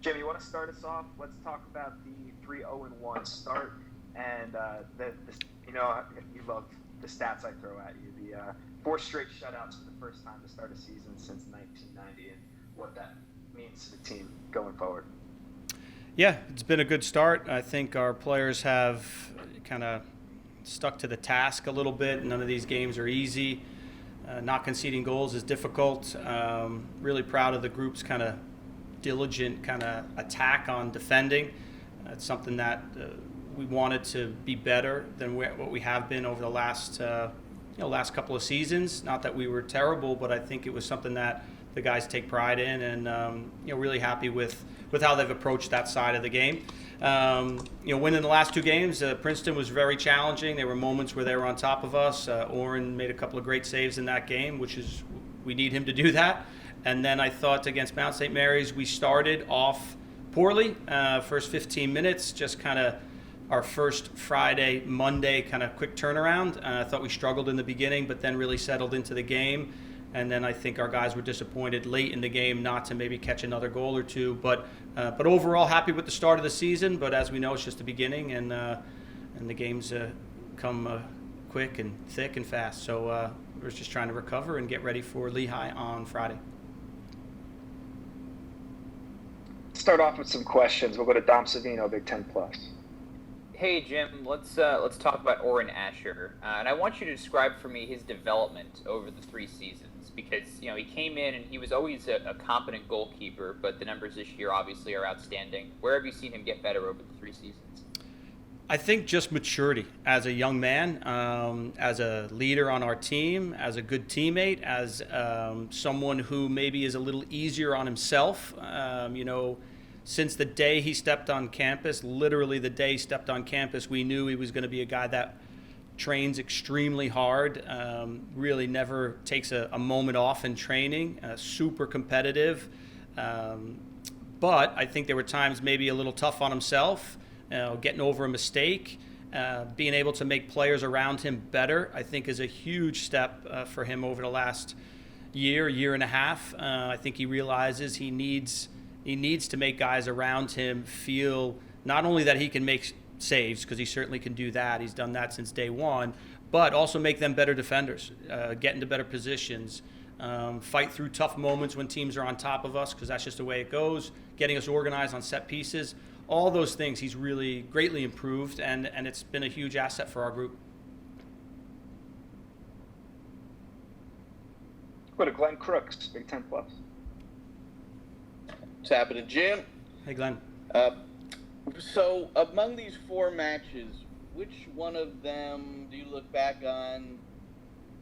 Jim, you want to start us off? Let's talk about the 3-0-1 start, and you know you love the stats I throw at you. The four straight shutouts for the first time to start a season since 1990, and what that means to the team going forward. Yeah, it's been a good start. I think our players have kind of stuck to the task a little bit. None of these games are easy. Not conceding goals is difficult. Really proud of the group's kind of diligent kind of attack on defending. It's something that we wanted to be better than what we have been over the last couple of seasons. Not that we were terrible, but I think it was something that the guys take pride in, and really happy with how they've approached that side of the game. Winning the last two games, Princeton was very challenging. There were moments where they were on top of us. Oren made a couple of great saves in that game, we need him to do that. And then I thought against Mount St. Mary's, we started off poorly. First 15 minutes, just kind of our first Friday, Monday kind of quick turnaround. I thought we struggled in the beginning, but then really settled into the game. And then I think our guys were disappointed late in the game not to maybe catch another goal or two. But overall, happy with the start of the season. But as we know, it's just the beginning, and the games come quick and thick and fast. So we're just trying to recover and get ready for Lehigh on Friday. Start off with some questions. We'll go to Dom Savino, Big Ten Plus. Hey Jim, let's talk about Oren Asher, and I want you to describe for me his development over the 3 seasons, because he came in and he was always a competent goalkeeper, but the numbers this year obviously are outstanding. Where have you seen him get better over the 3 seasons? I think just maturity as a young man, as a leader on our team, as a good teammate, as someone who maybe is a little easier on himself. Since the day he stepped on campus, literally the day he stepped on campus, we knew he was going to be a guy that trains extremely hard, really never takes a moment off in training, super competitive. But I think there were times maybe a little tough on himself, getting over a mistake, being able to make players around him better, I think is a huge step for him over the last year and a half. I think he realizes he needs to make guys around him feel not only that he can make saves, because he certainly can do that. He's done that since day one, but also make them better defenders, get into better positions, fight through tough moments when teams are on top of us, because that's just the way it goes, getting us organized on set pieces. All those things he's really greatly improved, and it's been a huge asset for our group. Go to Glenn Crooks, Big Ten Plus. What's happening, Jim? Hey, Glenn. So among these 4 matches, which one of them do you look back on,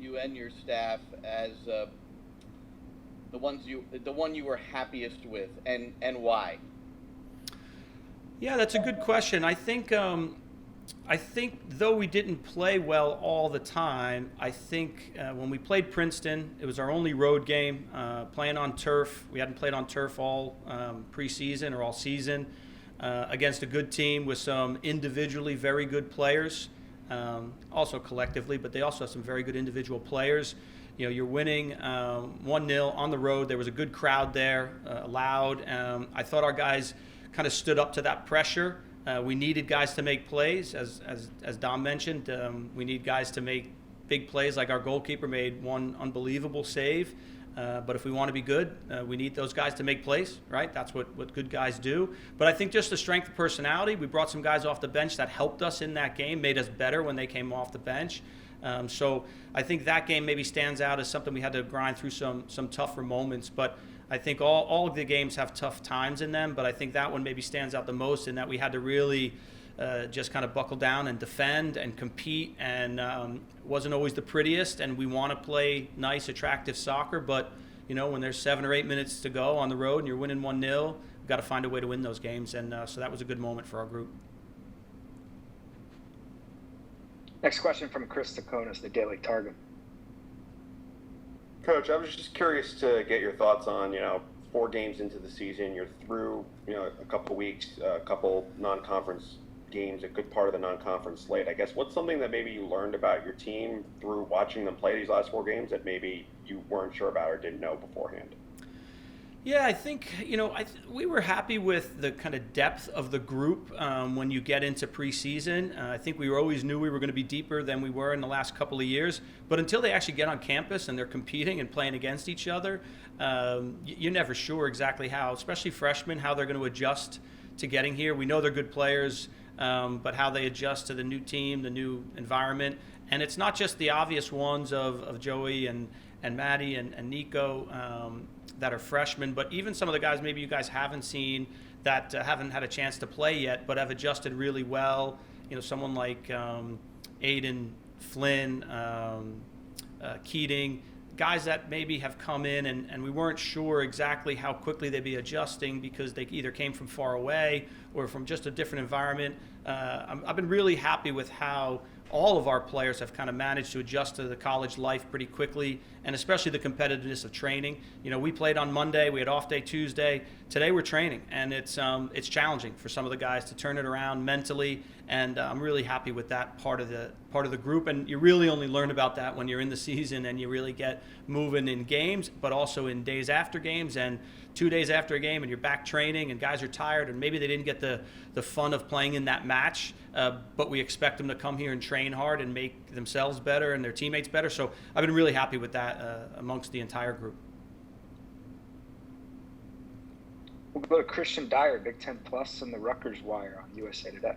you and your staff, as the one you were happiest with, and why? Yeah, that's a good question. I think though we didn't play well all the time, I think when we played Princeton, it was our only road game, playing on turf. We hadn't played on turf all preseason or all season, against a good team with some individually very good players, also collectively, but they also have some very good individual players. You're winning 1-0 on the road. There was a good crowd there, loud. I thought our guys kind of stood up to that pressure. We needed guys to make plays, as Dom mentioned. We need guys to make big plays, like our goalkeeper made one unbelievable save. But if we want to be good, we need those guys to make plays, right? That's what good guys do. But I think just the strength of personality, we brought some guys off the bench that helped us in that game, made us better when they came off the bench. So I think that game maybe stands out as something we had to grind through some tougher moments. But I think all of the games have tough times in them, but I think that one maybe stands out the most in that we had to really just kind of buckle down and defend and compete, and wasn't always the prettiest, and we want to play nice, attractive soccer, but when there's 7 or 8 minutes to go on the road and you're winning 1-0, we've got to find a way to win those games, and so that was a good moment for our group. Next question from Chris Taconis, the Daily Targum. Coach, I was just curious to get your thoughts on, 4 games into the season, you're through, a couple weeks, a couple non-conference games, a good part of the non-conference slate. I guess what's something that maybe you learned about your team through watching them play these last 4 games that maybe you weren't sure about or didn't know beforehand? Yeah, I think, we were happy with the kind of depth of the group when you get into preseason. I think we always knew we were going to be deeper than we were in the last couple of years. But until they actually get on campus and they're competing and playing against each other, you're never sure exactly how, especially freshmen, how they're going to adjust to getting here. We know they're good players, but how they adjust to the new team, the new environment. And it's not just the obvious ones of Joey and Maddie and Nico that are freshmen, but even some of the guys maybe you guys haven't seen that haven't had a chance to play yet, but have adjusted really well. Someone like Aiden, Flynn, Keating, guys that maybe have come in and we weren't sure exactly how quickly they'd be adjusting because they either came from far away or from just a different environment. I've been really happy with how all of our players have kind of managed to adjust to the college life pretty quickly, and especially the competitiveness of training. We played on Monday, we had off day Tuesday. Today we're training, and it's challenging for some of the guys to turn it around mentally, and I'm really happy with that part of the group. And you really only learn about that when you're in the season and you really get moving in games, but also in days after games and 2 days after a game, and you're back training and guys are tired and maybe they didn't get the fun of playing in that match, but we expect them to come here and train hard and make themselves better and their teammates better. So I've been really happy with that amongst the entire group. We'll go to Christian Dyer, Big Ten Plus, and the Rutgers Wire on USA Today.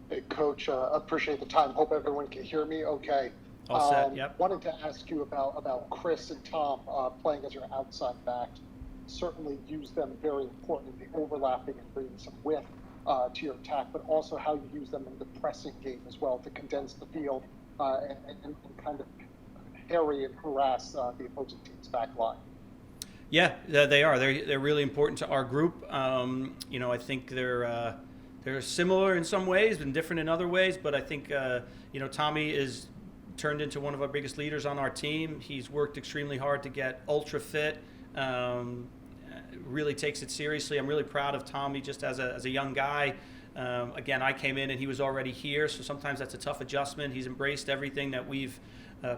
Hey, Coach, appreciate the time. Hope everyone can hear me okay. All set, yep. Wanted to ask you about Chris and Tom playing as your outside back. Certainly use them very importantly, overlapping and bringing some width to your attack, but also how you use them in the pressing game as well to condense the field and kind of harry and harass the opposing team's back line. Yeah, they are. They're really important to our group. I think they're similar in some ways and different in other ways, but I think Tommy is turned into one of our biggest leaders on our team. He's worked extremely hard to get ultra fit. Really takes it seriously. I'm really proud of Tommy just as a young guy. Again, I came in and he was already here, so sometimes that's a tough adjustment. He's embraced everything that we've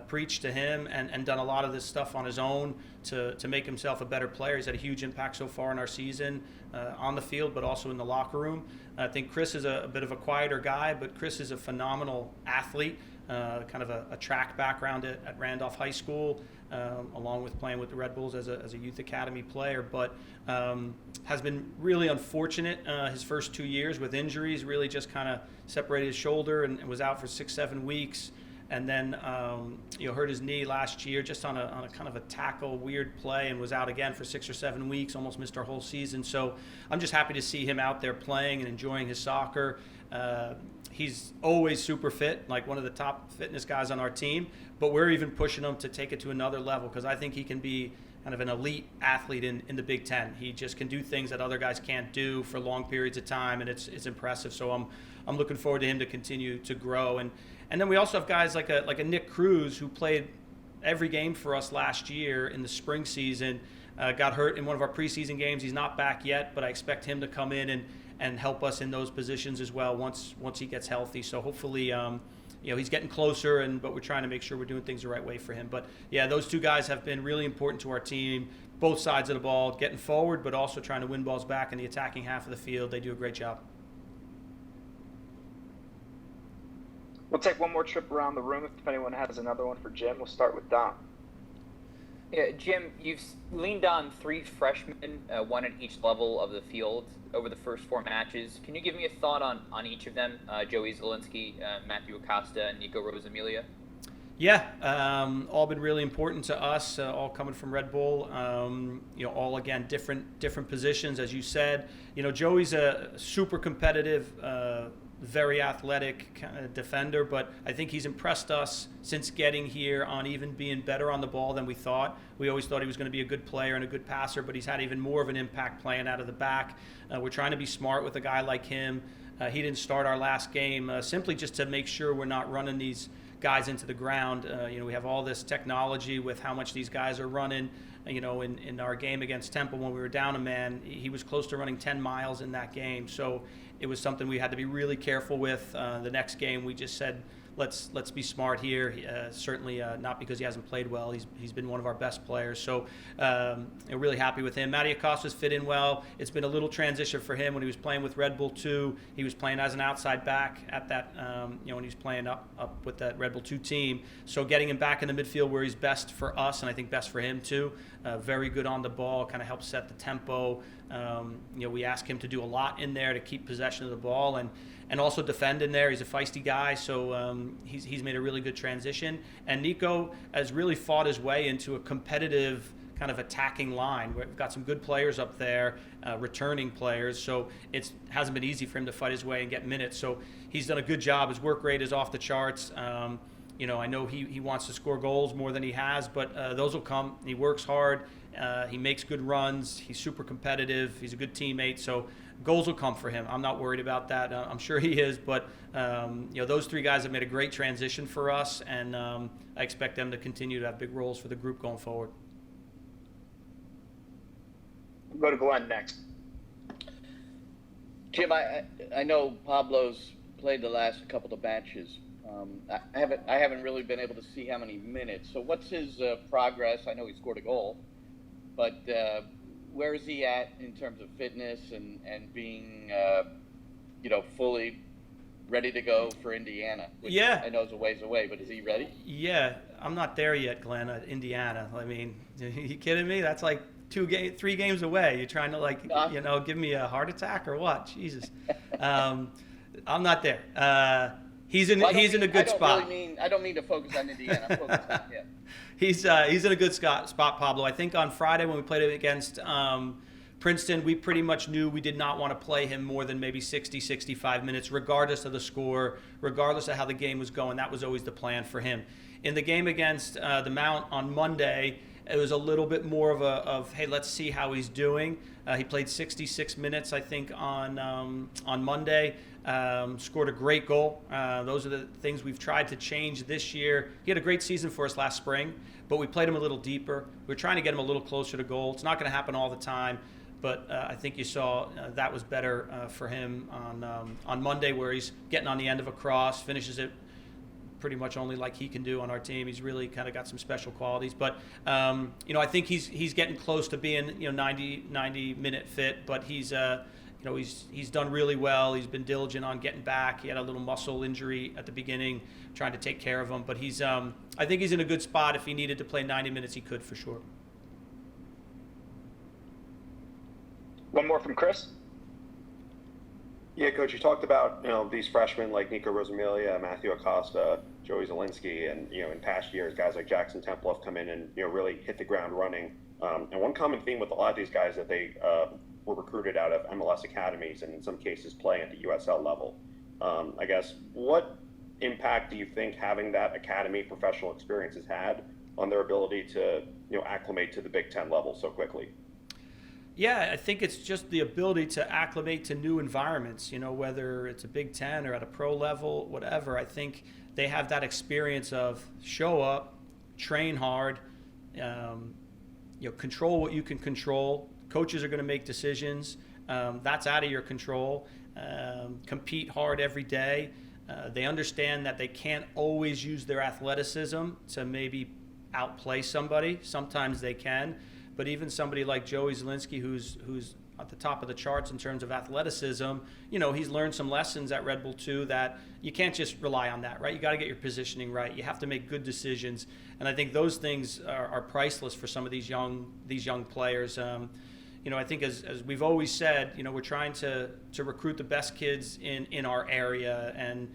preached to him and done a lot of this stuff on his own to make himself a better player. He's had a huge impact so far in our season on the field, but also in the locker room. I think Chris is a bit of a quieter guy, but Chris is a phenomenal athlete, kind of a track background at Randolph High School, along with playing with the Red Bulls as a youth academy player, but has been really unfortunate his first 2 years with injuries. Really just kind of separated his shoulder and was out for 6-7 weeks, and then hurt his knee last year just on a kind of a tackle weird play, and was out again for 6 or 7 weeks, almost missed our whole season. So I'm just happy to see him out there playing and enjoying his soccer. He's always super fit, like one of the top fitness guys on our team, but we're even pushing him to take it to another level because I think he can be kind of an elite athlete in the Big Ten. He just can do things that other guys can't do for long periods of time, and it's impressive. So I'm looking forward to him to continue to grow. And then we also have guys like a Nick Cruz, who played every game for us last year in the spring season, got hurt in one of our preseason games. He's not back yet, but I expect him to come in and help us in those positions as well once he gets healthy. So hopefully, he's getting closer, but we're trying to make sure we're doing things the right way for him. But yeah, those two guys have been really important to our team, both sides of the ball, getting forward, but also trying to win balls back in the attacking half of the field. They do a great job. We'll take one more trip around the room if anyone has another one for Jim. We'll start with Dom. Yeah, Jim, you've leaned on 3 freshmen, one at each level of the field over the first 4 matches. Can you give me a thought on each of them, Joey Zielinski, Matthew Acosta, and Nico Rosamilia? Yeah, all been really important to us, all coming from Red Bull. All, again, different positions, as you said. Joey's a super competitive, very athletic kind of defender, but I think he's impressed us since getting here on even being better on the ball than we thought. We always thought he was going to be a good player and a good passer, but he's had even more of an impact playing out of the back. We're trying to be smart with a guy like him. He didn't start our last game simply just to make sure we're not running these guys into the ground. We have all this technology with how much these guys are running. In our game against Temple, when we were down a man, he was close to running 10 miles in that game. So it was something we had to be really careful with. The next game, we just said, let's be smart here. Certainly not because he hasn't played well. He's been one of our best players. So I'm really happy with him. Matty Acosta's fit in well. It's been a little transition for him when he was playing with Red Bull 2. He was playing as an outside back at that, when he was playing up with that Red Bull 2 team. So getting him back in the midfield where he's best for us, and I think best for him too. Very good on the ball, kind of helps set the tempo. We ask him to do a lot in there to keep possession of the ball and also defend in there. He's a feisty guy, so he's made a really good transition. And Nico has really fought his way into a competitive kind of attacking line. We've got some good players up there, returning players, so it hasn't been easy for him to fight his way and get minutes. So he's done a good job. His work rate is off the charts. I know he wants to score goals more than he has, but those will come. He works hard. He makes good runs. He's super competitive. He's a good teammate. So goals will come for him. I'm not worried about that. I'm sure he is, but those three guys have made a great transition for us, and I expect them to continue to have big roles for the group going forward. We'll go to Glenn next. Jim, I know Pablo's played the last couple of matches. I haven't really been able to see how many minutes. So what's his progress? I know he scored a goal, but where is he at in terms of fitness and being fully ready to go for Indiana? Which Yeah, I know is a ways away, but is he ready? Yeah, I'm not there yet, Glenn. At Indiana. I mean, are you kidding me? That's like 3 games away. You're trying to give me a heart attack or what? Jesus, I'm not there. He's in a good spot. I don't mean to focus on Indiana. I'm focused on him. He's in a good spot, Pablo. I think on Friday when we played against Princeton, we pretty much knew we did not want to play him more than maybe 60, 65 minutes, regardless of the score, regardless of how the game was going. That was always the plan for him. In the game against the Mount on Monday, it was a little bit more of hey, let's see how he's doing. He played 66 minutes, I think, on Monday. Scored a great goal. Those are the things we've tried to change this year. He had a great season for us last spring, but we played him a little deeper. We're trying to get him a little closer to goal. It's not going to happen all the time, but I think you saw that was better for him on Monday, where he's getting on the end of a cross, finishes it pretty much only like he can do on our team. He's really kind of got some special qualities, but I think he's getting close to being 90 minute fit, but he's done really well. He's been diligent on getting back. He had a little muscle injury at the beginning, trying to take care of him, but I think he's in a good spot. If he needed to play 90 minutes, he could for sure. One more from Chris. Yeah, Coach, you talked about, these freshmen like Nico Rosamilia, Matthew Acosta, Joey Zielinski, and, in past years, guys like Jackson Temple have come in and, really hit the ground running. And one common theme with a lot of these guys that they were recruited out of MLS academies and in some cases play at the USL level. I guess, what impact do you think having that academy professional experience has had on their ability to, acclimate to the Big Ten level so quickly? Yeah, I think it's just the ability to acclimate to new environments, whether it's a Big Ten or at a pro level, whatever. I think they have that experience of show up, train hard, control what you can control. Coaches are going to make decisions. That's out of your control. Compete hard every day. They understand that they can't always use their athleticism to maybe outplay somebody. Sometimes they can. But even somebody like Joey Zielinski, who's at the top of the charts in terms of athleticism, he's learned some lessons at Red Bull 2 that you can't just rely on that, right? You got to get your positioning right. You have to make good decisions, and I think those things are priceless for some of these young players. I think as we've always said, we're trying to recruit the best kids in our area, and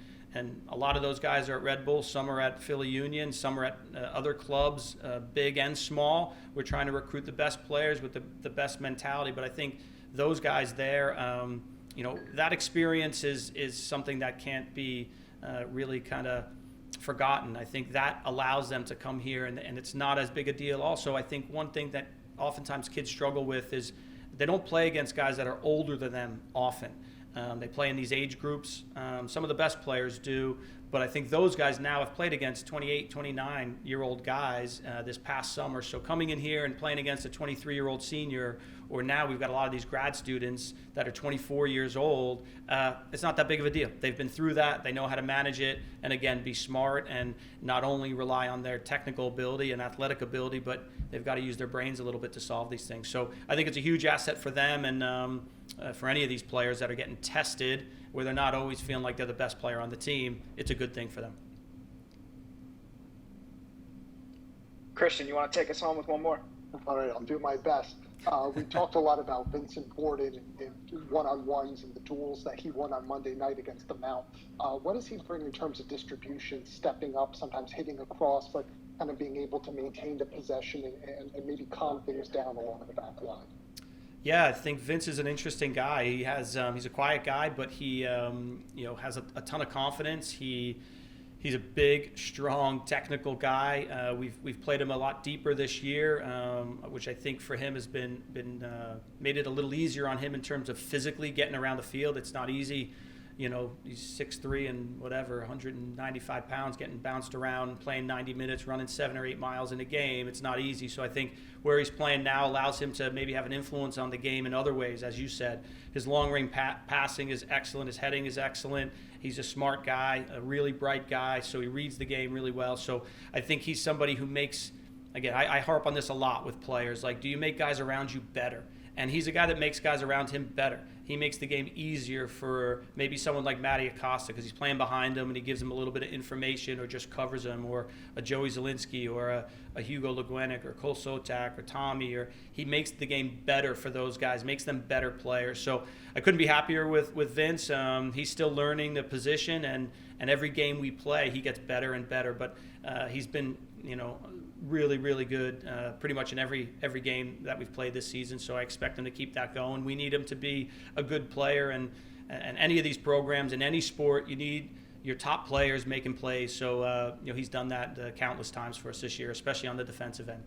a lot of those guys are at Red Bull. Some are at Philly Union. Some are at other clubs, big and small. We're trying to recruit the best players with the best mentality. But I think those guys there, that experience is something that can't be really kind of forgotten. I think that allows them to come here, and it's not as big a deal. Also, I think one thing that oftentimes kids struggle with is they don't play against guys that are older than them often. They play in these age groups. Some of the best players do, But I think those guys now have played against 28, 29-year-old guys this past summer. So coming in here and playing against a 23-year-old senior, or now we've got a lot of these grad students that are 24 years old, it's not that big of a deal. They've been through that. They know how to manage it. And again, be smart and not only rely on their technical ability and athletic ability, but they've got to use their brains a little bit to solve these things. So I think it's a huge asset for them and for any of these players that are getting tested where they're not always feeling like they're the best player on the team. It's a good thing for them. Christian, you want to take us home with one more? All right, I'll do my best. We talked a lot about Vincent Gordon and one-on-ones and the duels that he won on Monday night against the Mount. What does he bring in terms of distribution, stepping up, sometimes hitting across, but kind of being able to maintain the possession and maybe calm things down along the back line? Yeah, I think Vince is an interesting guy. He has he's a quiet guy, but he has a ton of confidence. He's a big, strong, technical guy. We've played him a lot deeper this year, which I think for him has been made it a little easier on him in terms of physically getting around the field. It's not easy. He's 6'3" and 195 pounds, getting bounced around, playing 90 minutes, running 7 or 8 miles in a game. It's not easy. So I think where he's playing now allows him to maybe have an influence on the game in other ways. As you said, his long-range passing is excellent. His heading is excellent. He's a smart guy, a really bright guy, so he reads the game really well. So I think he's somebody who makes, again, I harp on this a lot with players, like, do you make guys around you better? And he's a guy that makes guys around him better. He makes the game easier for maybe someone like Matty Acosta because he's playing behind him and he gives him a little bit of information or just covers him, or a Joey Zielinski or a Hugo Legwenick or Cole Sotak or Tommy, or he makes the game better for those guys, makes them better players. So I couldn't be happier with Vince. He's still learning the position, and every game we play, he gets better and better. But he's been, really, really good pretty much in every game that we've played this season. So I expect him to keep that going. We need him to be a good player, and any of these programs in any sport, you need your top players making plays. So he's done that countless times for us this year, especially on the defensive end.